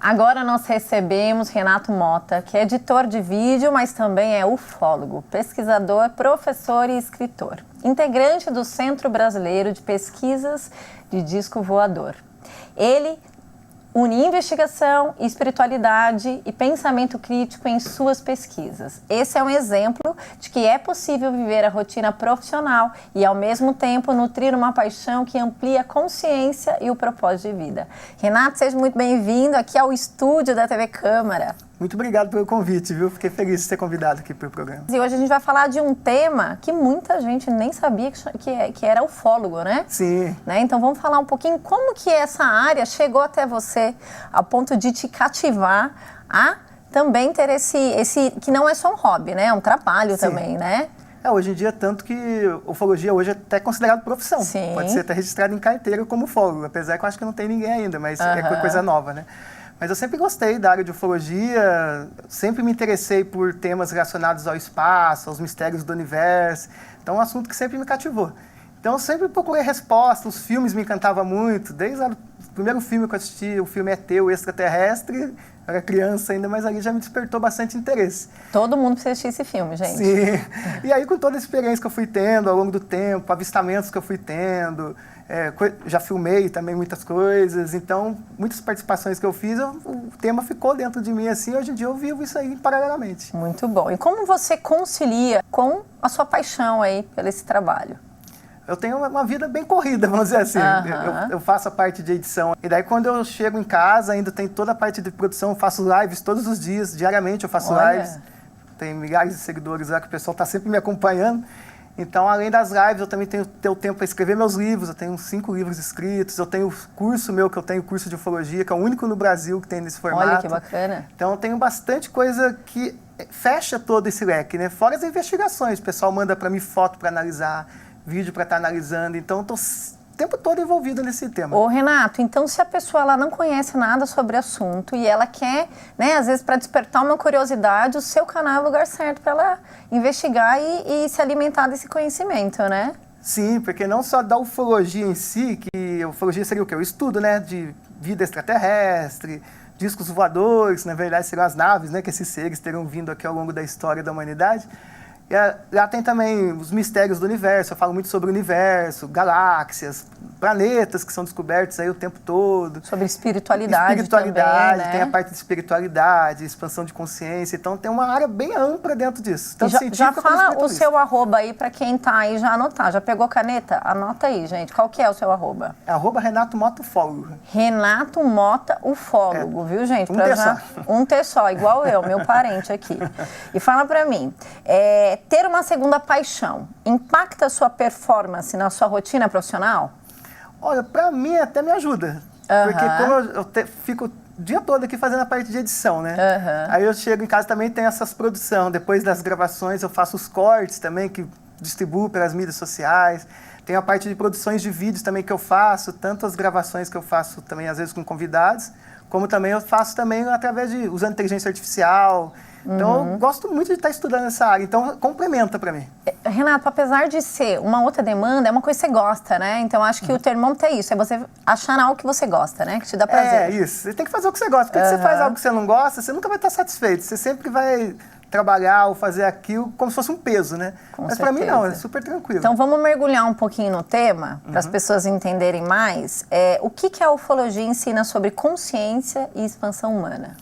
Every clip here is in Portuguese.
Agora nós recebemos Renato Mota, que é editor de vídeo, mas também é ufólogo, pesquisador, professor e escritor. Integrante do Centro Brasileiro de Pesquisas de Disco Voador. Ele une investigação, espiritualidade e pensamento crítico em suas pesquisas. Esse é um exemplo de que é possível viver a rotina profissional e, ao mesmo tempo, nutrir uma paixão que amplia a consciência e o propósito de vida. Renato, seja muito bem-vindo aqui ao estúdio da TV Câmara. Muito obrigado pelo convite, viu? Fiquei feliz de ser convidado aqui para o programa. E hoje a gente vai falar de um tema que muita gente nem sabia que era ufólogo, né? Sim. Né? Então vamos falar um pouquinho como que essa área chegou até você a ponto de te cativar a também ter esse que não é só um hobby, né? É um trabalho também, né? Hoje em dia, tanto que ufologia hoje é até considerado profissão. Sim. Pode ser até registrado em carteira como ufólogo, apesar que eu acho que não tem ninguém ainda, mas é coisa nova, né? Mas eu sempre gostei da área de ufologia, sempre me interessei por temas relacionados ao espaço, aos mistérios do universo. Então é um assunto que sempre me cativou. Então eu sempre procurei respostas, os filmes me encantavam muito. Desde o primeiro filme que eu assisti, o filme ET, o Extraterrestre, eu era criança ainda, mas ali já me despertou bastante interesse. Todo mundo precisa assistir esse filme, gente. Sim. E aí com toda a experiência que eu fui tendo ao longo do tempo, avistamentos que eu fui tendo, já filmei também muitas coisas, então muitas participações que eu fiz, o tema ficou dentro de mim assim, hoje em dia eu vivo isso aí paralelamente. Muito bom. E como você concilia com a sua paixão aí pelo esse trabalho? Eu tenho uma vida bem corrida, vamos dizer assim. Eu faço a parte de edição. E daí quando eu chego em casa, ainda tem toda a parte de produção, eu faço lives todos os dias, diariamente eu faço lives. Tem milhares de seguidores lá que o pessoal está sempre me acompanhando. Então, além das lives, eu também tenho tempo para escrever meus livros. Eu tenho 5 livros escritos. Eu tenho curso meu, que eu tenho curso de ufologia, que é o único no Brasil que tem nesse formato. Olha que bacana. Então, eu tenho bastante coisa que fecha todo esse leque, né? Fora as investigações. O pessoal manda para mim foto para analisar, vídeo para estar analisando. Então, eu estou o tempo todo envolvido nesse tema. Ô, Renato, então se a pessoa ela não conhece nada sobre o assunto e ela quer, né, às vezes para despertar uma curiosidade, o seu canal é o lugar certo para ela investigar e se alimentar desse conhecimento, né? Sim, porque não só da ufologia em si, que a ufologia seria o quê? O estudo, né, de vida extraterrestre, discos voadores, na verdade seriam as naves, né, que esses seres teriam vindo aqui ao longo da história da humanidade. E lá tem também os mistérios do universo, eu falo muito sobre o universo, galáxias, planetas que são descobertos aí o tempo todo. Sobre espiritualidade também, né? Tem a parte de espiritualidade, expansão de consciência, então tem uma área bem ampla dentro disso. Já fala o seu arroba aí para quem tá aí já anotar. Já pegou caneta? Anota aí, gente. Qual que é o seu arroba? É @Renato Mota Ufólogo. Renato Mota Ufólogo, viu, gente? Um T só, igual eu, meu parente aqui. E fala para mim, ter uma segunda paixão impacta a sua performance na sua rotina profissional? Olha, para mim até me ajuda. Porque como eu fico o dia todo aqui fazendo a parte de edição, né? Aí eu chego em casa também tem essas produções. Depois das gravações eu faço os cortes também, que distribuo pelas mídias sociais. Tem a parte de produções de vídeos também que eu faço, tanto as gravações que eu faço também às vezes com convidados, como também eu faço também através de usando inteligência artificial. Então, eu gosto muito de estar estudando essa área, então complementa para mim. Renato, apesar de ser uma outra demanda, é uma coisa que você gosta, né? Então, acho que o termômetro é isso, é você achar algo que você gosta, né? Que te dá prazer. É, isso. Você tem que fazer o que você gosta, porque se você faz algo que você não gosta, você nunca vai estar satisfeito. Você sempre vai trabalhar ou fazer aquilo como se fosse um peso, né? Mas para mim não, é super tranquilo. Então, vamos mergulhar um pouquinho no tema, para as pessoas entenderem mais. O que a ufologia ensina sobre consciência e expansão humana?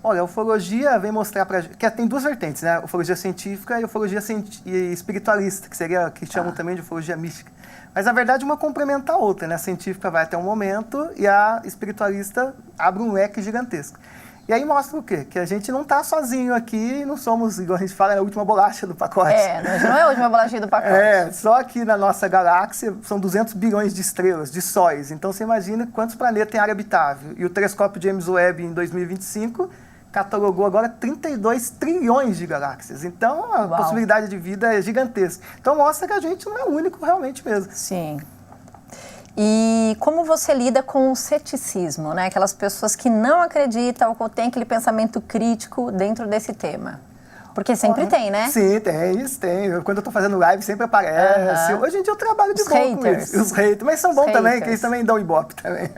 Olha, a ufologia vem mostrar para gente que tem duas vertentes, né? Ufologia científica e ufologia espiritualista, que seria que chamam também de ufologia mística. Mas na verdade uma complementa a outra, né? A científica vai até um momento e a espiritualista abre um leque gigantesco. E aí mostra o quê? Que a gente não está sozinho aqui, não somos, igual a gente fala, a última bolacha do pacote. Não é a última bolachinha do pacote. Só aqui na nossa galáxia são 200 bilhões de estrelas, de sóis. Então você imagina quantos planetas tem área habitável. E o telescópio James Webb em 2025 catalogou agora 32 trilhões de galáxias. Então, a possibilidade de vida é gigantesca. Então, mostra que a gente não é único realmente mesmo. Sim. E como você lida com o ceticismo, né? Aquelas pessoas que não acreditam ou têm aquele pensamento crítico dentro desse tema? Porque sempre tem, né? Sim, tem, isso tem. Quando eu tô fazendo live, sempre aparece. Hoje em dia eu trabalho de boa com isso. Os haters, mas são bons também, que eles também dão ibope também.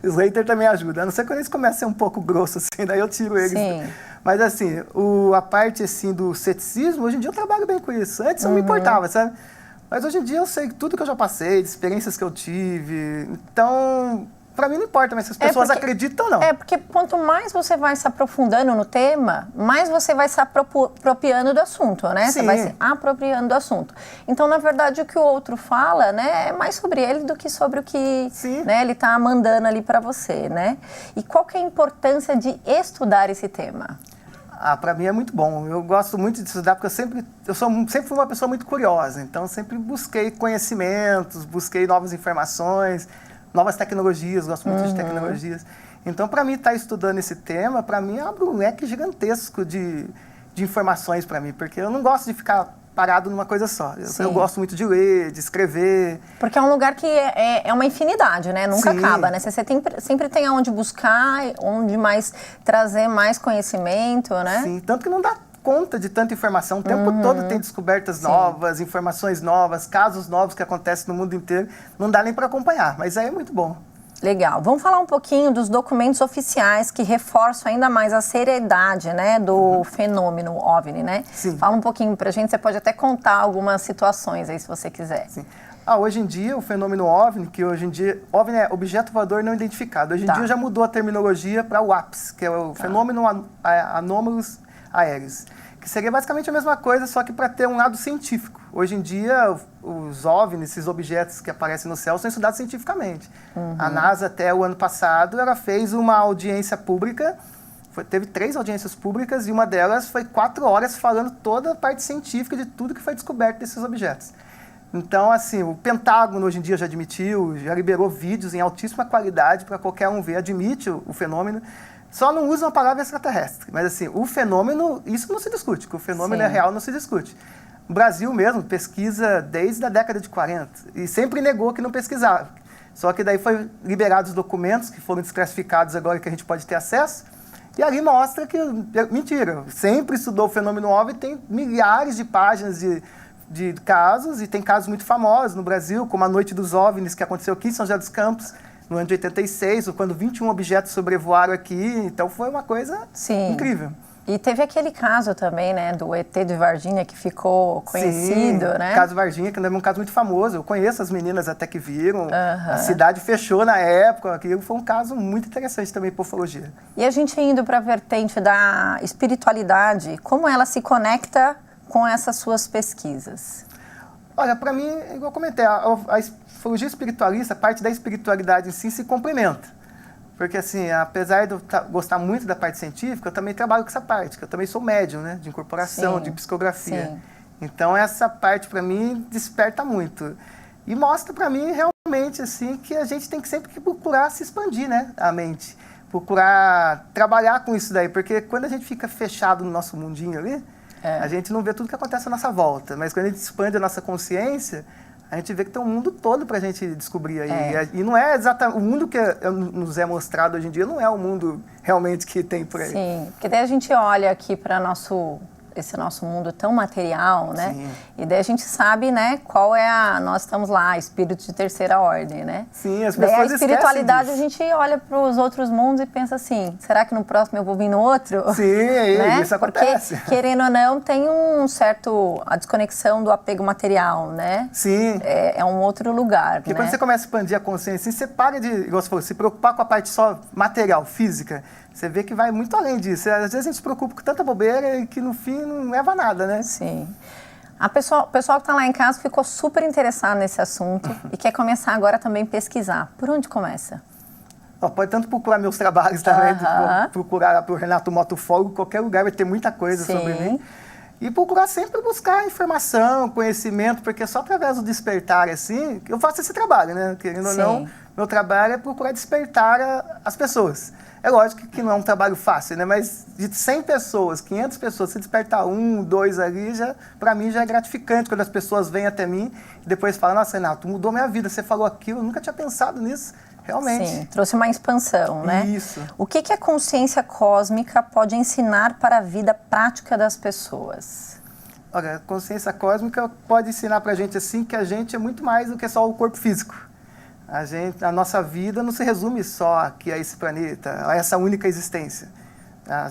Os haters também ajudam. A não ser quando eles começam a ser um pouco grossos, assim, daí eu tiro eles. Sim. Mas assim, a parte assim, do ceticismo, hoje em dia eu trabalho bem com isso. Antes eu não me importava, sabe? Mas hoje em dia eu sei tudo que eu já passei, de experiências que eu tive. Então, pra mim não importa, mas se as pessoas acreditam ou não. É, porque quanto mais você vai se aprofundando no tema, mais você vai se apropriando do assunto, né? Sim. Você vai se apropriando do assunto. Então, na verdade, o que o outro fala, né, é mais sobre ele do que sobre o que, né, ele tá mandando ali pra você, né? E qual que é a importância de estudar esse tema? Para mim é muito bom. Eu gosto muito de estudar porque sempre fui uma pessoa muito curiosa. Então, sempre busquei conhecimentos, busquei novas informações, novas tecnologias, gosto muito de tecnologias. Então, para mim, estar estudando esse tema, para mim, abre um leque gigantesco de informações para mim, porque eu não gosto de ficar parado numa coisa só. Eu gosto muito de ler, de escrever. Porque é um lugar que é uma infinidade, né? Nunca acaba, né? Você sempre tem aonde buscar, onde mais trazer mais conhecimento, né? Sim, tanto que não dá conta de tanta informação. O tempo todo tem descobertas novas, informações novas, casos novos que acontecem no mundo inteiro. Não dá nem para acompanhar, mas aí é muito bom. Legal. Vamos falar um pouquinho dos documentos oficiais que reforçam ainda mais a seriedade, né, do fenômeno OVNI, né? Sim. Fala um pouquinho pra gente, você pode até contar algumas situações aí, se você quiser. Sim. Hoje em dia, o fenômeno OVNI, que hoje em dia, OVNI é objeto voador não identificado. Hoje em dia já mudou a terminologia para o APS, que é o fenômeno anômalos aéreos. Que seria basicamente a mesma coisa, só que para ter um lado científico. Hoje em dia, os OVNIs, esses objetos que aparecem no céu, são estudados cientificamente. A NASA, até o ano passado, ela fez uma audiência pública, teve 3 audiências públicas, e uma delas foi 4 horas falando toda a parte científica de tudo que foi descoberto desses objetos. Então, assim, o Pentágono hoje em dia já admitiu, já liberou vídeos em altíssima qualidade para qualquer um ver, admite o fenômeno. Só não usa a palavra extraterrestre, mas assim, o fenômeno, isso não se discute, que o fenômeno é real, não se discute. O Brasil mesmo pesquisa desde a década de 40 e sempre negou que não pesquisava. Só que daí foi liberados os documentos que foram desclassificados agora que a gente pode ter acesso, e ali mostra que, mentira, sempre estudou o fenômeno OVNI, tem milhares de páginas de casos, e tem casos muito famosos no Brasil, como a Noite dos OVNIs, que aconteceu aqui em São José dos Campos, no ano de 86, quando 21 objetos sobrevoaram aqui, então foi uma coisa incrível. E teve aquele caso também, né, do ET de Varginha, que ficou conhecido, né? O caso Varginha, que é um caso muito famoso. Eu conheço as meninas até que viram. A cidade fechou na época. Aquilo foi um caso muito interessante também para ufologia. E a gente indo para a vertente da espiritualidade, como ela se conecta com essas suas pesquisas? Olha, para mim, igual eu comentei, a ufologia espiritualista, a parte da espiritualidade em si se complementa. Porque, assim, apesar de eu gostar muito da parte científica, eu também trabalho com essa parte, que eu também sou médium, né? De incorporação, de psicografia. Então, essa parte, para mim, desperta muito. E mostra para mim, realmente, assim, que a gente tem que sempre procurar se expandir, né? A mente. Procurar trabalhar com isso daí. Porque quando a gente fica fechado no nosso mundinho ali, a gente não vê tudo que acontece à nossa volta. Mas quando a gente expande a nossa consciência, a gente vê que tem um mundo todo para a gente descobrir aí. E não é exatamente... O mundo que nos é mostrado hoje em dia não é o mundo realmente que tem por aí. Sim, porque daí a gente olha aqui para esse nosso mundo tão material, né? Sim. E daí a gente sabe, né, qual é nós estamos lá, espírito de terceira ordem, né? Sim, as pessoas daí a espiritualidade, a gente olha para os outros mundos e pensa assim, será que no próximo eu vou vir no outro? Sim, né? Isso acontece. Porque, querendo ou não, tem a desconexão do apego material, né? Sim. É um outro lugar, porque né? Quando você começa a expandir a consciência, você para de, igual você falou, se preocupar com a parte só material, física. Você vê que vai muito além disso. Às vezes a gente se preocupa com tanta bobeira que no fim não leva a nada, né? Sim. O pessoal que está lá em casa ficou super interessado nesse assunto e quer começar agora também a pesquisar. Por onde começa? Pode tanto procurar meus trabalhos também, procurar para o Renato Motofólogo, qualquer lugar vai ter muita coisa sobre mim. E procurar sempre buscar informação, conhecimento, porque só através do despertar, assim, eu faço esse trabalho, né? Querendo ou não, meu trabalho é procurar despertar as pessoas. É lógico que não é um trabalho fácil, né? Mas de 100 pessoas, 500 pessoas, se despertar 1, 2 ali, para mim já é gratificante quando as pessoas vêm até mim e depois falam, nossa, Renato, mudou minha vida, você falou aquilo, eu nunca tinha pensado nisso. realmente. Sim, trouxe uma expansão, né? Isso. O que a consciência cósmica pode ensinar para a vida prática das pessoas? Olha, a consciência cósmica pode ensinar para a gente assim que a gente é muito mais do que só o corpo físico. A nossa vida não se resume só aqui a esse planeta, a essa única existência.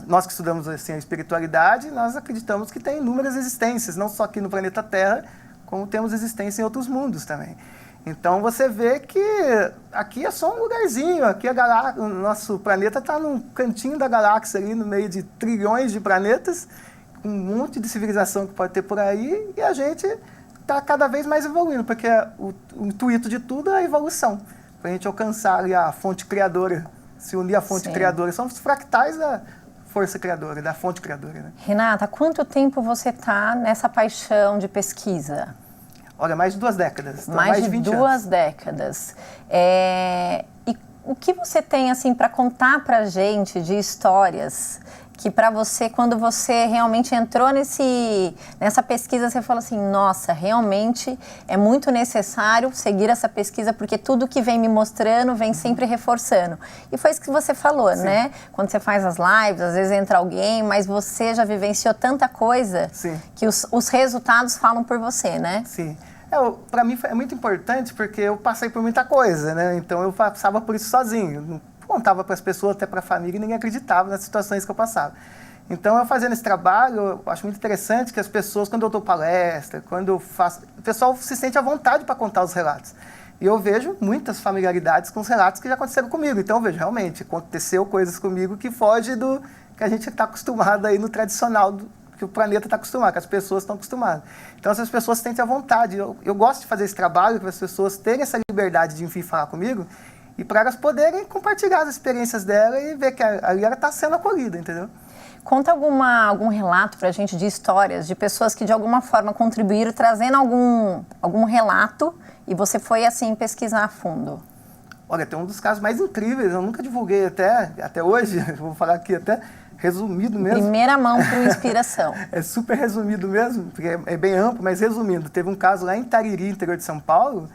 Nós que estudamos assim, a espiritualidade, nós acreditamos que tem inúmeras existências, não só aqui no planeta Terra, como temos existência em outros mundos também. Então você vê que aqui é só um lugarzinho, aqui o nosso planeta está num cantinho da galáxia ali, no meio de trilhões de planetas, com um monte de civilização que pode ter por aí, e a gente está cada vez mais evoluindo, porque o intuito de tudo é a evolução, para a gente alcançar ali a fonte criadora, se unir à fonte criadora. São os fractais da força criadora, da fonte criadora. Né? Renata, há quanto tempo você está nessa paixão de pesquisa? Olha, mais de 2 décadas. Mais de 20 2 anos. décadas. E o que você tem assim para contar para a gente de histórias que para você, quando você realmente entrou nessa pesquisa, você falou assim, nossa, realmente é muito necessário seguir essa pesquisa, porque tudo que vem me mostrando vem sempre reforçando. E foi isso que você falou, Sim. né? Quando você faz as lives, às vezes entra alguém, mas você já vivenciou tanta coisa Sim. que os resultados falam por você, né? Sim. Para mim é muito importante, porque eu passei por muita coisa, né? Então eu passava por isso sozinho. Contava para as pessoas, até para a família, e ninguém acreditava nas situações que eu passava. Então, eu fazendo esse trabalho, eu acho muito interessante que as pessoas, quando eu dou palestra, quando eu faço... O pessoal se sente à vontade para contar os relatos. E eu vejo muitas familiaridades com os relatos que já aconteceram comigo. Então, eu vejo, realmente, aconteceu coisas comigo que foge do que a gente está acostumado aí no tradicional, que o planeta está acostumado, que as pessoas estão acostumadas. Então, essas pessoas se sentem à vontade. Eu gosto de fazer esse trabalho, para as pessoas terem essa liberdade de, enfim, falar comigo, e para elas poderem compartilhar as experiências dela e ver que ali ela está sendo acolhida, entendeu? Conta algum relato para a gente de histórias, de pessoas que de alguma forma contribuíram, trazendo algum relato, e você foi assim pesquisar a fundo. Olha, tem um dos casos mais incríveis, eu nunca divulguei até hoje, vou falar aqui até resumido mesmo. Primeira mão para inspiração. É super resumido mesmo, porque é bem amplo, mas resumindo, teve um caso lá em Tariri, interior de São Paulo,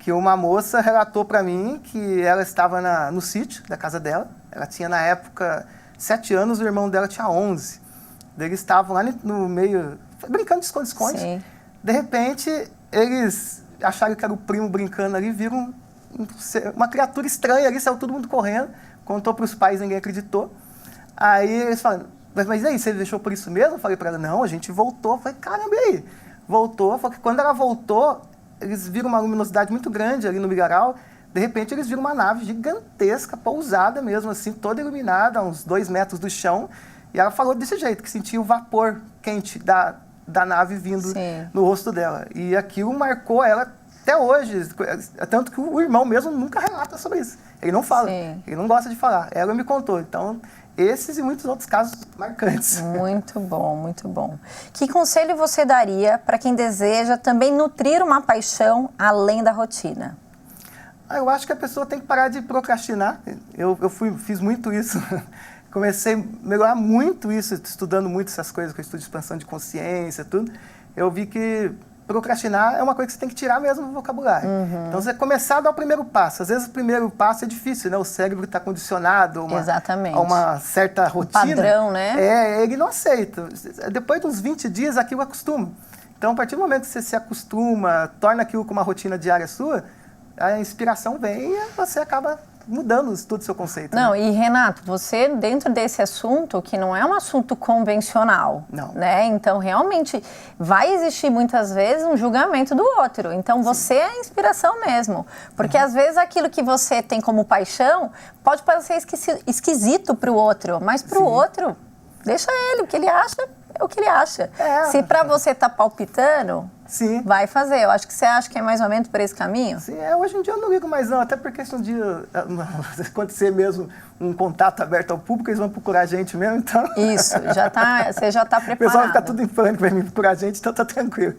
que uma moça relatou para mim que ela estava no sítio da casa dela. Ela tinha, na época, 7 anos, o irmão dela tinha 11. Eles estavam lá no meio, brincando de esconde-esconde. De repente, eles acharam que era o primo brincando ali, viram uma criatura estranha ali, saiu todo mundo correndo, contou para os pais, ninguém acreditou. Aí eles falaram, mas e aí, você deixou por isso mesmo? Eu falei para ela, não, a gente voltou. Eu falei, caramba, e aí? Voltou, falei que quando ela voltou, eles viram uma luminosidade muito grande ali no milharal. De repente, eles viram uma nave gigantesca, pousada mesmo, assim, toda iluminada, a uns 2 metros do chão. E ela falou desse jeito, que sentia o vapor quente da nave vindo Sim. no rosto dela. E aquilo marcou ela até hoje. Tanto que o irmão mesmo nunca relata sobre isso. Ele não fala, Sim. ele não gosta de falar. Ela me contou. Então, esses e muitos outros casos marcantes. Muito bom, muito bom. Que conselho você daria para quem deseja também nutrir uma paixão além da rotina? Eu acho que a pessoa tem que parar de procrastinar. Eu fiz muito isso. Comecei a melhorar muito isso, estudando muito essas coisas, que eu estudo de expansão de consciência, tudo. Eu vi que procrastinar é uma coisa que você tem que tirar mesmo do vocabulário. Então, você começar a dar o primeiro passo. Às vezes, o primeiro passo é difícil, né? O cérebro está condicionado a uma certa rotina. Padrão, né? Ele não aceita. Depois de uns 20 dias, aquilo acostuma. Então, a partir do momento que você se acostuma, torna aquilo como uma rotina diária sua, a inspiração vem e você acaba mudando todo o seu conceito. Não, né? E Renato, você dentro desse assunto, que não é um assunto convencional, não. né? Então, realmente, vai existir muitas vezes um julgamento do outro. Então, você é a inspiração mesmo. Porque, às vezes, aquilo que você tem como paixão pode parecer esquisito para o outro, mas para o outro, deixa ele, o que ele acha é o que ele acha. Se para você tá palpitando... Sim. Vai fazer. Eu acho que você acha que é mais ou menos por esse caminho? Sim, hoje em dia eu não ligo mais não, até porque se um dia acontecer mesmo um contato aberto ao público, eles vão procurar a gente mesmo, então... Isso, você já está preparado. O pessoal vai ficar tudo em pânico, vai me procurar a gente, então tá tranquilo.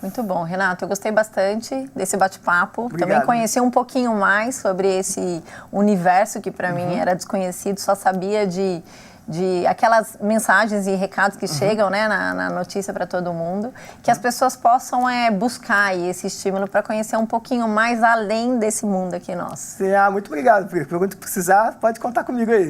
Muito bom, Renato, eu gostei bastante desse bate-papo. Também conheci um pouquinho mais sobre esse universo que para mim era desconhecido, só sabia de de aquelas mensagens e recados que chegam, né, na notícia para todo mundo, que as pessoas possam buscar aí esse estímulo para conhecer um pouquinho mais além desse mundo aqui nosso. Muito obrigado. Pergunta que precisar, pode contar comigo aí.